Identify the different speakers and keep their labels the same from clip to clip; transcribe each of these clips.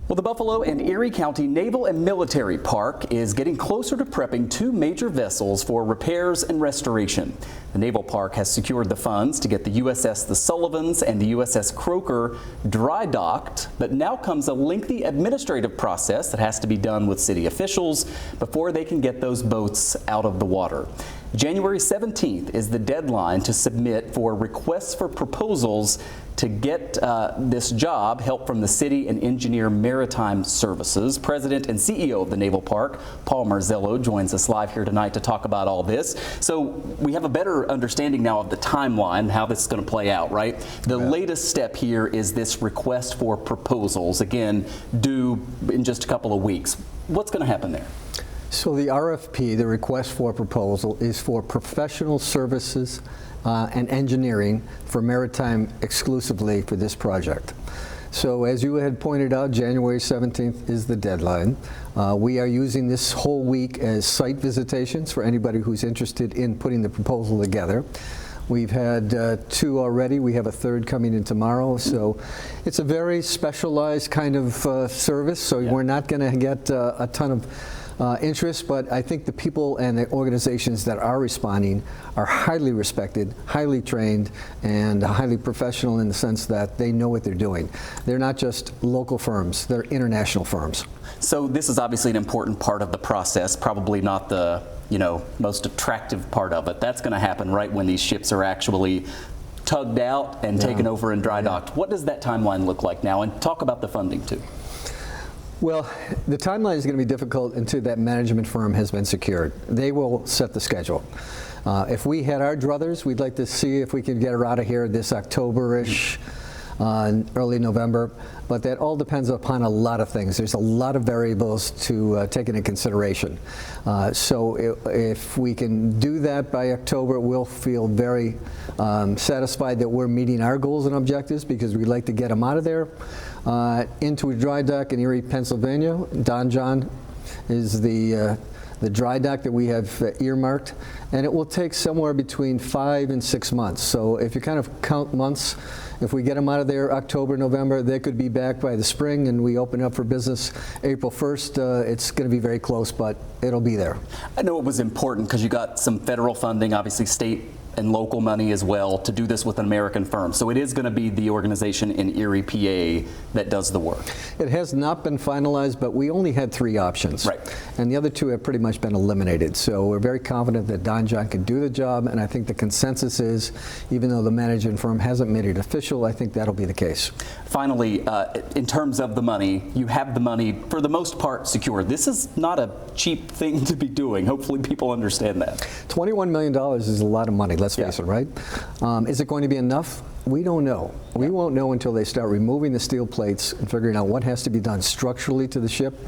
Speaker 1: Well, the Buffalo and Erie County Naval and Military Park is getting closer to prepping two major vessels for repairs and restoration. The Naval Park has secured the funds to get the USS The Sullivans and the USS Croker dry docked, but now comes a lengthy administrative process that has to be done with city officials before they can get those boats out of the water. January 17th is the deadline to submit for requests for proposals to get this job, help from the City and Engineer Maritime Services. President and CEO of the Naval Park, Paul Marzello, joins us live here tonight to talk about all this. So we have a better understanding now of the timeline, how this is going to play out, right? The latest step here is this request for proposals, again, due in just a couple of weeks. What's going to happen there?
Speaker 2: So the RFP, the request for proposal, is for professional services and engineering for maritime exclusively for this project. So as you had pointed out, January 17th is the deadline. We are using this whole week as site visitations for anybody who's interested in putting the proposal together. We've had two already. We have a third coming in tomorrow. So it's a very specialized kind of service. So we're not going to get a ton of interest, but I think the people and the organizations that are responding are highly respected, highly trained, and highly professional in the sense that they know what they're doing. They're not just local firms, they're international firms.
Speaker 1: So this is obviously an important part of the process, probably not the most attractive part of it. That's going to happen right when these ships are actually tugged out and taken over and dry docked. What does that timeline look like now? And talk about the funding too.
Speaker 2: Well, the timeline is going to be difficult until that management firm has been secured. They will set the schedule. If we had our druthers, we'd like to see if we could get her out of here this October-ish, early November, but that all depends upon a lot of things. There's a lot of variables to take into consideration. So if we can do that by October, we'll feel very satisfied that we're meeting our goals and objectives, because we'd like to get them out of there into a dry dock in Erie, Pennsylvania. Don John is the dry dock that we have earmarked, and it will take somewhere between 5 and 6 months. So if you kind of count months, if we get them out of there October, November, they could be back by the spring, and we open up for business April 1st. It's going to be very close, but it'll be there.
Speaker 1: I know it was important because you got some federal funding, obviously state and local money as well, to do this with an American firm. So it is going to be the organization in Erie, PA that does the work. It
Speaker 2: has not been finalized, but we only had 3 options.
Speaker 1: Right.
Speaker 2: And the other 2 have pretty much been eliminated. So we're very confident that Don John can do the job, and I think the consensus is, even though the managing firm hasn't made it official, I think that'll be the case.
Speaker 1: Finally, in terms of the money, you have the money for the most part secured. This is not a cheap thing to be doing. Hopefully people understand that.
Speaker 2: $21 million is a lot of money. Let's face it, right? Is it going to be enough? We don't know. We won't know until they start removing the steel plates and figuring out what has to be done structurally to the ship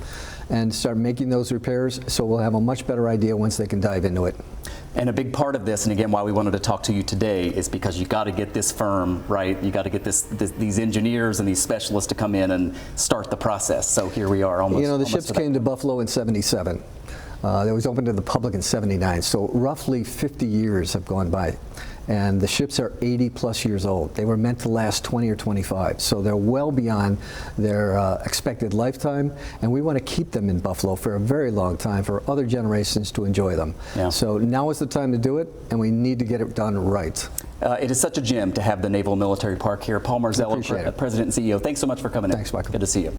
Speaker 2: and start making those repairs. So we'll have a much better idea once they can dive into it.
Speaker 1: And a big part of this, and again, why we wanted to talk to you today, is because you got to get this firm, right? You got to get these engineers and these specialists to come in and start the process. So here we are almost.
Speaker 2: You know, the ships came to Buffalo in '77. It was open to the public in '79, so roughly 50 years have gone by. And the ships are 80 plus years old. They were meant to last 20 or 25, so they're well beyond their expected lifetime, and we want to keep them in Buffalo for a very long time for other generations to enjoy them. So now is the time to do it, and we need to get it done right.
Speaker 1: It is such a gem to have the Naval Military Park here. Paul Marzello, President and CEO, thanks so much for coming in.
Speaker 2: Thanks, Michael.
Speaker 1: Good to see you.